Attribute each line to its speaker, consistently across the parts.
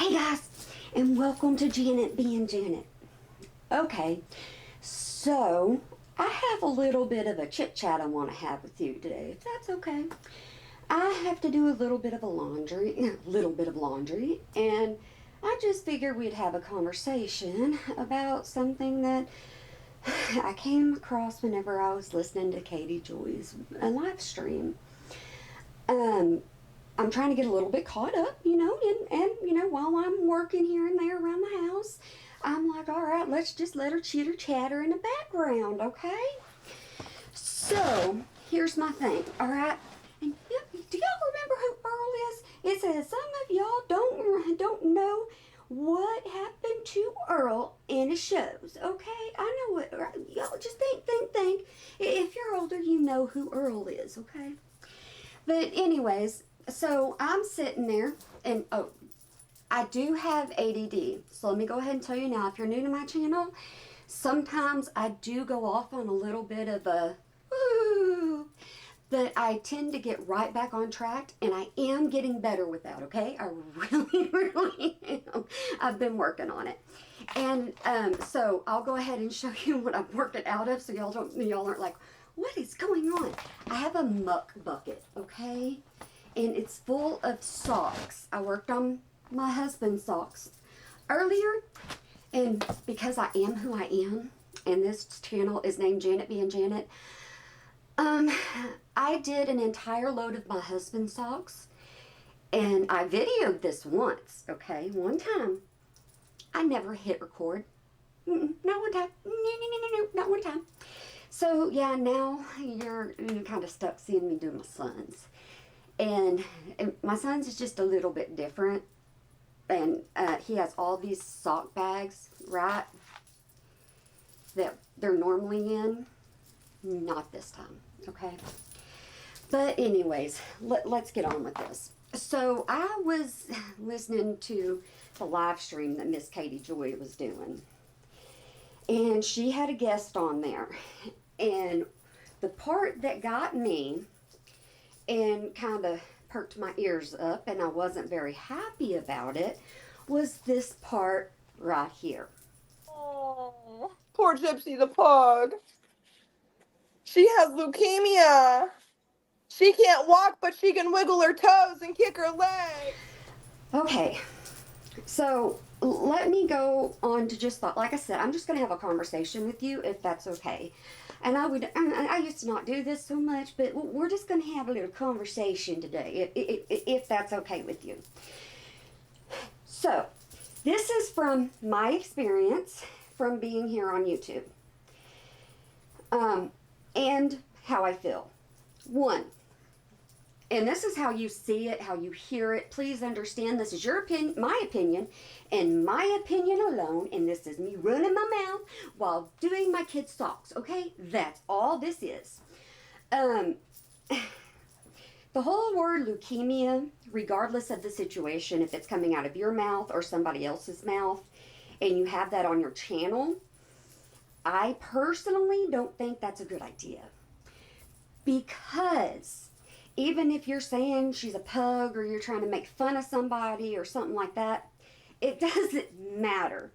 Speaker 1: Hey guys, and welcome to Janet being Janet. Okay, so I have a little bit of a chit chat I want to have with you today, if that's okay. I have to do a little bit of laundry, and I just figured we'd have a conversation about something that I came across whenever I was listening to Katie Joy's live stream. Um, I'm trying to get a little bit caught up, and while I'm working here and there around the house, I'm like, all right, let's just let her chitter chatter in the background, okay? So here's my thing, all right? And do y'all remember who Earl is? It says some of y'all don't know what happened to Earl in the shows, okay? I know it. Y'all just think. If you're older, you know who Earl is, okay? But anyways, so I'm sitting there, and I do have ADD. So let me go ahead and tell you now, if you're new to my channel, sometimes I do go off on a little bit of a woo, but I tend to get right back on track, and I am getting better with that, okay? I really, really am. I've been working on it. And so I'll go ahead and show you what I'm working out of so y'all aren't like, what is going on? I have a muck bucket, okay? And it's full of socks. I worked on my husband's socks earlier, and because I am who I am, and this channel is named Janet being Janet, I did an entire load of my husband's socks, and I videoed this once, okay? One time. I never hit record. Not one time. No, not one time. So yeah, now you're kind of stuck seeing me do my son's. And my son's is just a little bit different. And he has all these sock bags, right, that they're normally in. Not this time, okay? But anyways, let's get on with this. So I was listening to the live stream that Miss Katie Joy was doing. And she had a guest on there. And the part that got me and kind of perked my ears up, and I wasn't very happy about it, was this part right here.
Speaker 2: Oh, poor Gypsy the pug. She has leukemia. She can't walk, but she can wiggle her toes and kick her legs.
Speaker 1: Okay, so let me go on to just like I said, I'm just going to have a conversation with you if that's okay. And I used to not do this so much, but we're just going to have a little conversation today, if that's okay with you. So, this is from my experience from being here on YouTube. And how I feel. One, and this is how you see it, how you hear it. Please understand this is your opinion, my opinion, and my opinion alone. And this is me running my mouth while doing my kids' socks. Okay, that's all this is. The whole word leukemia, regardless of the situation, if it's coming out of your mouth or somebody else's mouth, and you have that on your channel, I personally don't think that's a good idea. Because even if you're saying she's a pug or you're trying to make fun of somebody or something like that, it doesn't matter.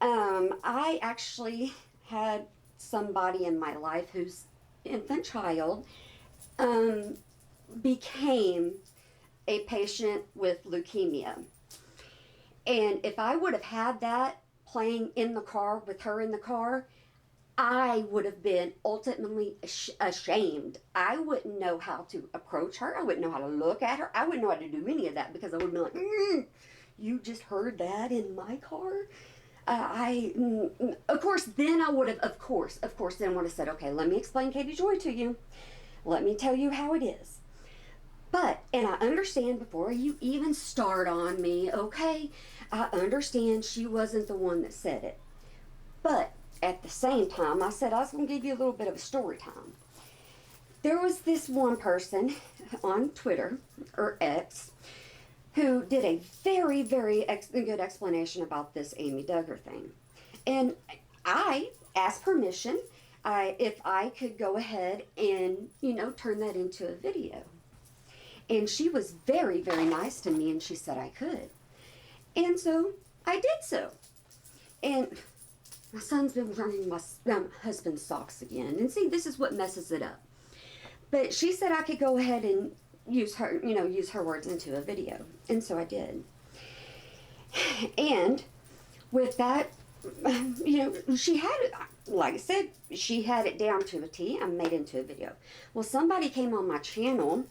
Speaker 1: I actually had somebody in my life whose infant child became a patient with leukemia. And if I would have had that playing in the car with her in the car, I would have been ultimately ashamed. I wouldn't know how to approach her. I wouldn't know how to look at her. I wouldn't know how to do any of that because I would be like, you just heard that in my car? Of course, then I would have, then would have said, okay, let me explain Katie Joy to you. Let me tell you how it is. But, and I understand before you even start on me, okay, I understand she wasn't the one that said it. But at the same time, I said I was going to give you a little bit of a story time. There was this one person on Twitter, or X, who did a very, very good explanation about this Amy Duggar thing. And I asked permission if I could go ahead and, turn that into a video. And she was very, very nice to me, and she said I could. And so I did so. And my son's been wearing my husband's socks again. And see, this is what messes it up. But she said I could go ahead and use her words into a video. And so I did. And with that, she had it, like I said, she had it down to a T. I made it into a video. Well, somebody came on my channel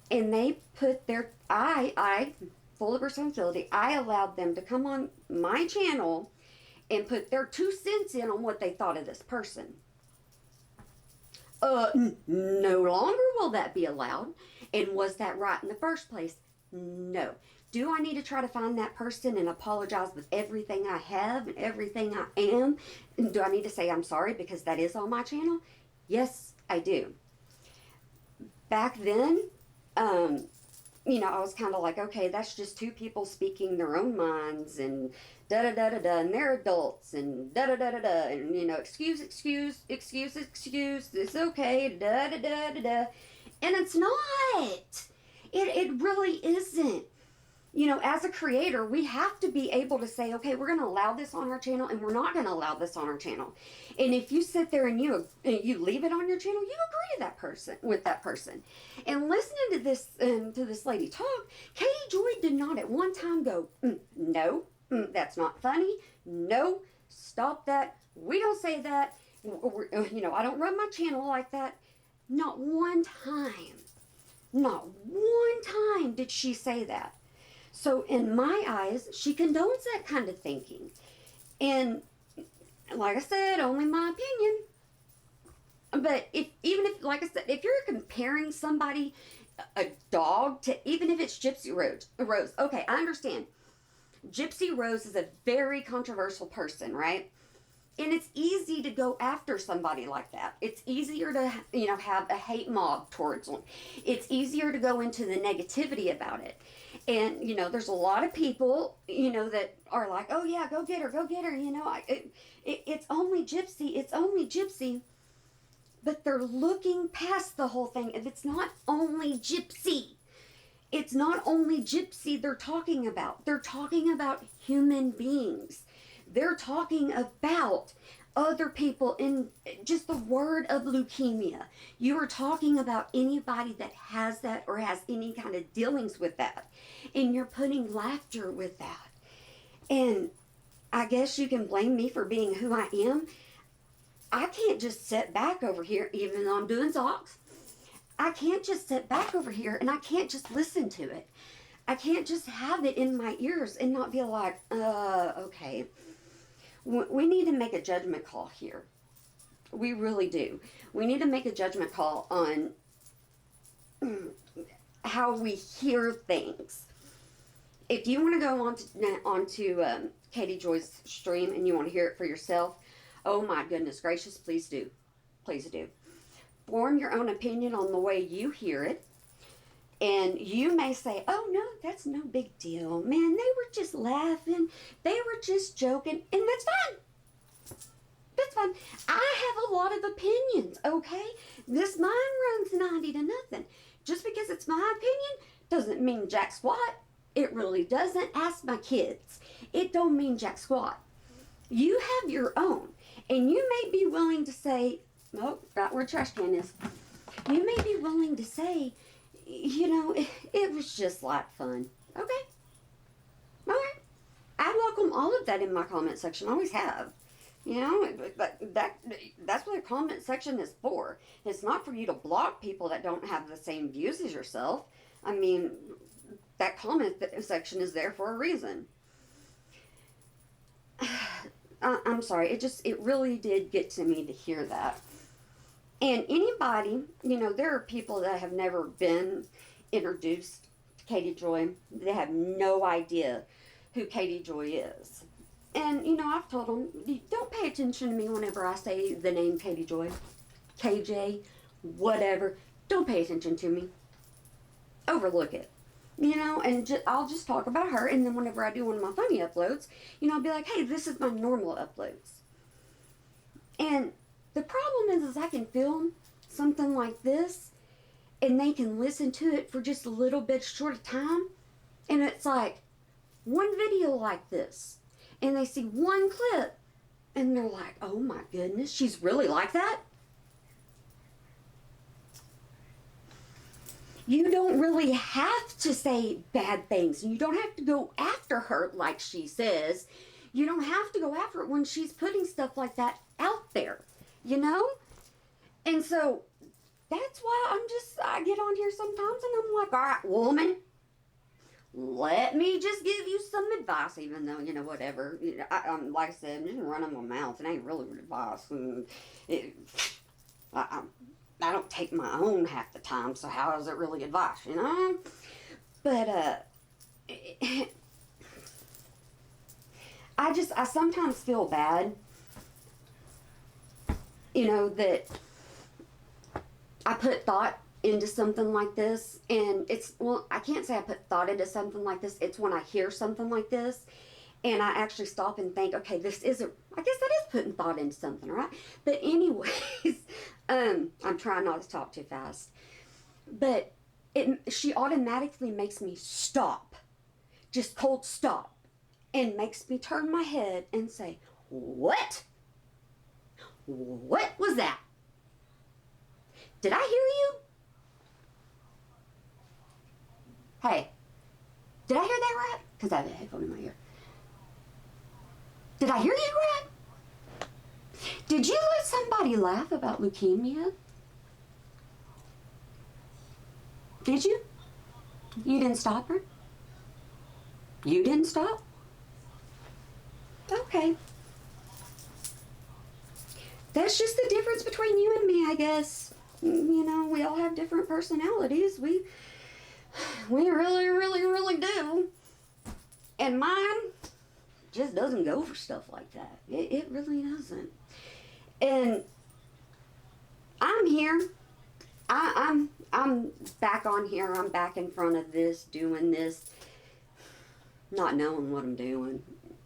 Speaker 1: and they put their, I, full of responsibility, I allowed them to come on my channel and put their 2 cents in on what they thought of this person. No longer will that be allowed. And was that right in the first place? No. Do I need to try to find that person and apologize with everything I have and everything I am? Do I need to say I'm sorry because that is on my channel? Yes, I do. Back then, I was kind of like, okay, that's just two people speaking their own minds and da da da da da, and they're adults and da da da da da, and excuse, it's okay, da da da da da, and it's not. It really isn't. As a creator, we have to be able to say, okay, we're going to allow this on our channel, and we're not going to allow this on our channel. And if you sit there and you leave it on your channel, you agree to that person. And listening to this lady talk, Katie Joy did not at one time go, no, that's not funny. No, stop that. We don't say that. I don't run my channel like that. Not one time did she say that. So in my eyes, she condones that kind of thinking. And like I said, only my opinion. But like I said, if you're comparing somebody, a dog, to even if it's Gypsy Rose, okay, I understand. Gypsy Rose is a very controversial person, right? And it's easy to go after somebody like that. It's easier to, have a hate mob towards them. It's easier to go into the negativity about it. And, there's a lot of people, that are like, oh yeah, go get her. It's only Gypsy. But they're looking past the whole thing. And it's not only Gypsy. It's not only Gypsy they're talking about. They're talking about human beings. They're talking about other people in just the word of leukemia. You are talking about anybody that has that or has any kind of dealings with that. And you're putting laughter with that. And I guess you can blame me for being who I am. I can't just sit back over here, even though I'm doing socks. I can't just sit back over here and I can't just listen to it. I can't just have it in my ears and not be like, okay. We need to make a judgment call here. We really do. We need to make a judgment call on how we hear things. If you want to go onto Katie Joy's stream and you want to hear it for yourself, oh my goodness gracious, please do. Please do. Form your own opinion on the way you hear it. And you may say, oh no, that's no big deal. Man, they were just laughing. They were just joking. And that's fine. That's fine. I have a lot of opinions, okay? This mine runs 90 to nothing. Just because it's my opinion doesn't mean jack squat. It really doesn't. Ask my kids. It don't mean jack squat. You have your own. And you may be willing to say, oh, right where trash can is. You may be willing to say, it was just like fun. Okay. All right. I welcome all of that in my comment section. I always have. But that's what the comment section is for. It's not for you to block people that don't have the same views as yourself. I mean, that comment section is there for a reason. I'm sorry. It really did get to me to hear that. And anybody, there are people that have never been introduced to Katie Joy. They have no idea who Katie Joy is. And, I've told them, don't pay attention to me whenever I say the name Katie Joy, KJ, whatever. Don't pay attention to me. Overlook it. And I'll just talk about her. And then whenever I do one of my funny uploads, I'll be like, hey, this is my normal uploads. And the problem is I can film something like this and they can listen to it for just a little bit short of time. And it's like, one video like this and they see one clip and they're like, oh my goodness, she's really like that? You don't really have to say bad things. You don't have to go after her like she says. You don't have to go after it when she's putting stuff like that out there, you know? And so that's why I get on here sometimes and I'm like, all right, woman, let me just give you some advice, even though, whatever. Like I said, I'm just running my mouth. It ain't really advice. I don't take my own half the time, so how is it really advice, But, I sometimes feel bad, that I put thought into something like this, and I can't say I put thought into something like this. It's when I hear something like this and I actually stop and think, okay, this isn't, I guess that is putting thought into something, right? But anyways, I'm trying not to talk too fast, but she automatically makes me stop, just cold stop, and makes me turn my head and say, what was that? Did I hear you? Hey, did I hear that right? Because I have a headphone in my ear. Did I hear you right? Did you let somebody laugh about leukemia? Did you? You didn't stop her? You didn't stop? Okay. That's just the difference between you and me, I guess. We all have different personalities. We really, really, really do. And mine just doesn't go for stuff like that. It really doesn't. And I'm here. I'm back on here. I'm back in front of this, doing this, not knowing what I'm doing.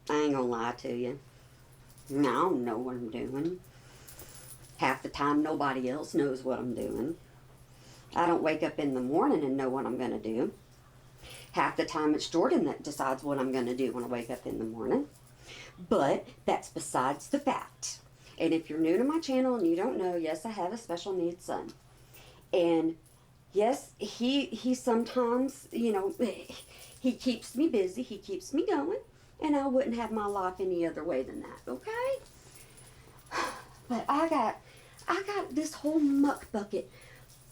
Speaker 1: I ain't gonna lie to you. No, I don't know what I'm doing. Half the time, nobody else knows what I'm doing. I don't wake up in the morning and know what I'm gonna do. Half the time, it's Jordan that decides what I'm gonna do when I wake up in the morning. But that's besides the fact. And if you're new to my channel and you don't know, yes, I have a special needs son. And yes, he sometimes, he keeps me busy, he keeps me going, and I wouldn't have my life any other way than that, okay? But I got this whole muck bucket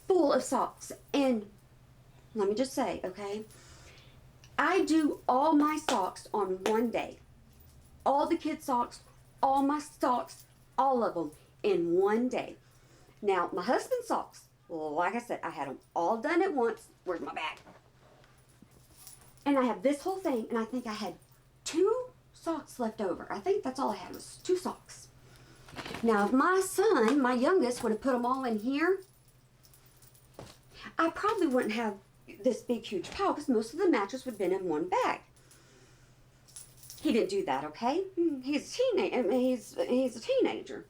Speaker 1: full of socks, and let me just say, okay, I do all my socks on one day. All the kids' socks, all my socks, all of them in one day. Now, my husband's socks, like I said, I had them all done at once. Where's my bag? And I have this whole thing, and I think I had 2 socks left over. I think that's all I had was 2 socks. Now, if my son, my youngest, would have put them all in here, I probably wouldn't have this big, huge pile because most of the matches would have been in one bag. He didn't do that, okay? He's a teenager.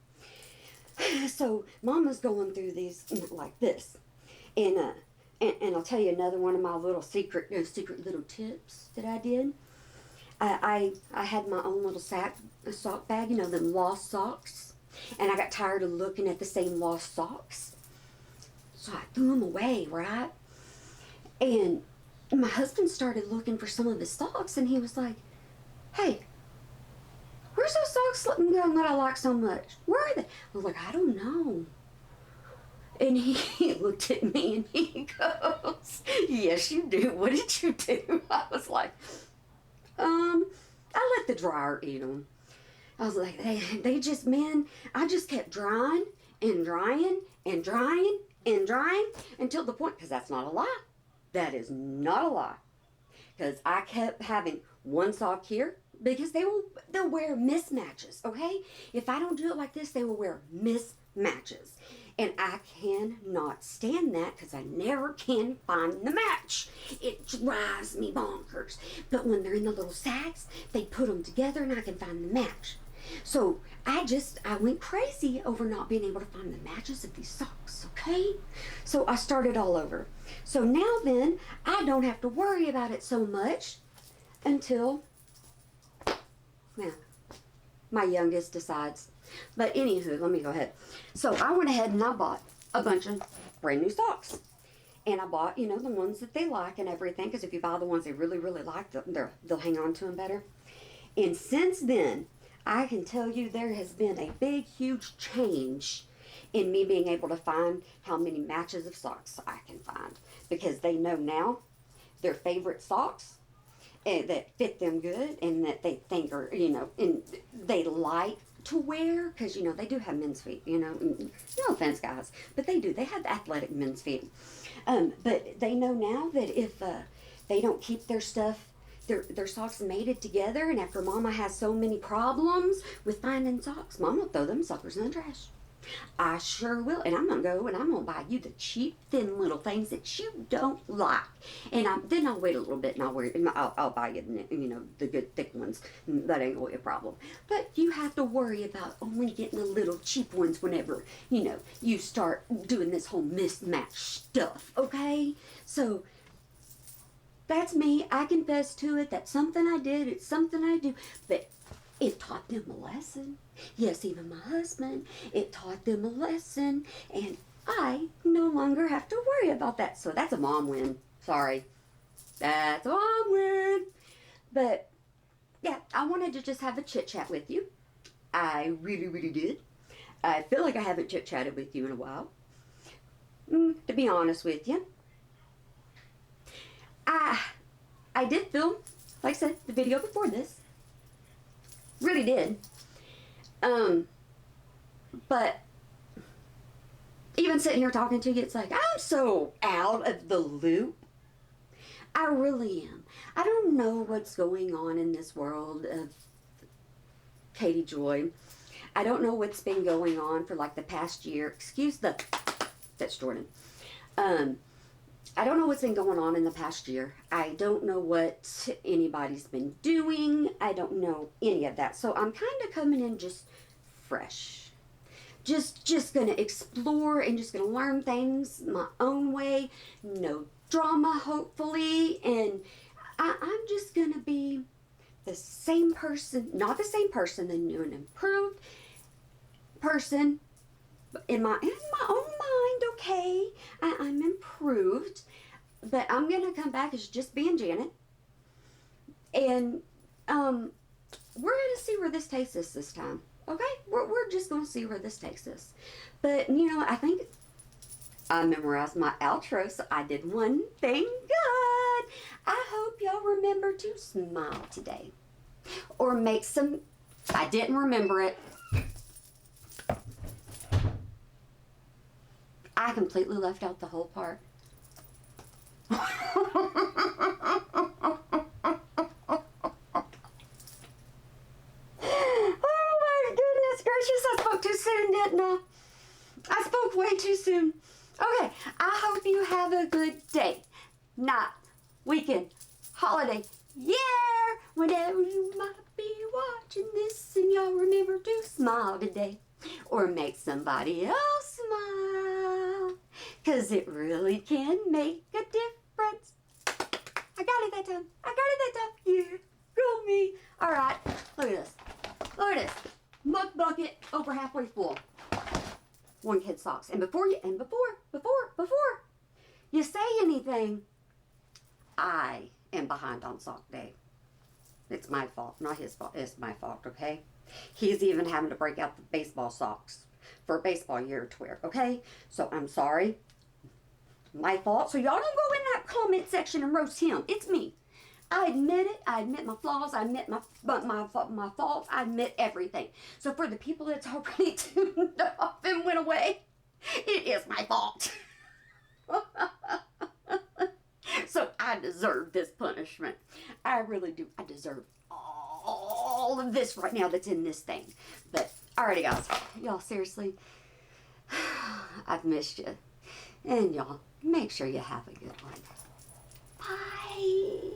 Speaker 1: So Mama's going through these like this, and I'll tell you another one of my little secret little tips that I did. I had my own little sock bag, them lost socks, and I got tired of looking at the same lost socks, so I threw them away, right? And my husband started looking for some of his socks, and he was like, "Hey, where's those socks that I like so much? Where are they?" I was like, "I don't know." And he looked at me and he goes, "Yes, you do. What did you do?" I was like, I let the dryer eat them. I was like, they just, man, I just kept drying and drying and drying and drying until the point, because that's not a lie. That is not a lie. Because I kept having one sock here, because they'll wear mismatches, okay? If I don't do it like this, they will wear mismatches. And I cannot stand that because I never can find the match. It drives me bonkers. But when they're in the little sacks, they put them together and I can find the match. So I went crazy over not being able to find the matches of these socks, okay? So I started all over. So now then, I don't have to worry about it so much until Yeah, my youngest decides. But anywho, let me go ahead. So I went ahead and I bought a bunch of brand new socks. And I bought, you know, the ones that they like and everything, because if you buy the ones they really, really like, they'll hang on to them better. And since then, I can tell you there has been a big, huge change in me being able to find how many matches of socks I can find. Because they know now their favorite socks that fit them good and that they think are, you know, and they like to wear, because, you know, they do have men's feet, you know. No offense, guys, but they do. They have athletic men's feet. But they know now that if they don't keep their stuff, their socks mated together, and after Mama has so many problems with finding socks, Mama will throw them suckers in the trash. I sure will, and I'm gonna go and I'm gonna buy you the cheap, thin little things that you don't like, and then I'll wait a little bit and I'll buy you, you know, the good thick ones. That ain't gonna be a problem. But you have to worry about only getting the little cheap ones whenever, you know, you start doing this whole mismatch stuff. Okay, so that's me. I confess to it. That's something I did. It's something I do, but it taught them a lesson. Yes, even my husband, it taught them a lesson, and I no longer have to worry about that. So that's a mom win. Sorry. That's a mom win. But yeah, I wanted to just have a chit chat with you. I really, really did. I feel like I haven't chit chatted with you in a while. To be honest with you, I did film, like I said, the video before this. Really did. But even sitting here talking to you, it's like, I'm so out of the loop. I really am. I don't know what's going on in this world of Katie Joy. I don't know what's been going on for like the past year. Excuse that's Jordan. I don't know what's been going on in the past year. I don't know what anybody's been doing. I don't know any of that. So I'm kind of coming in just fresh. Just gonna explore and just gonna learn things my own way. No drama, hopefully. And I'm just gonna be the same person, not the same person, the new and improved person in my own mind. Okay, I'm improved, but I'm gonna come back as just being Janet, and we're gonna see where this takes us this time. Okay, we're just gonna see where this takes us. But you know, I think I memorized my outro, so I did one thing good. I hope y'all remember to smile today, or make some. I didn't remember it. I completely left out the whole part. Oh my goodness gracious, I spoke too soon, didn't I? I spoke way too soon. Okay, I hope you have a good day, night, weekend, holiday, year, whenever you might be watching this, and y'all remember to smile today, or make somebody else smile, 'cause it really can make a difference. I got it that time. Yeah, go me. All right, look at this. Look at this. Muck bucket over halfway full. One kid's socks. And before you say anything, I am behind on sock day. It's my fault, not his fault. It's my fault, okay? He's even having to break out the baseball socks for baseball year to wear, okay? So I'm sorry. My fault. So y'all don't go in that comment section and roast him. It's me. I admit it. I admit my flaws. I admit my faults. I admit everything. So for the people that's already tuned off and went away, it is my fault. So I deserve this punishment. I really do. I deserve all of this right now that's in this thing. But alrighty, guys. Y'all, seriously, I've missed you. And y'all, make sure you have a good one. Bye.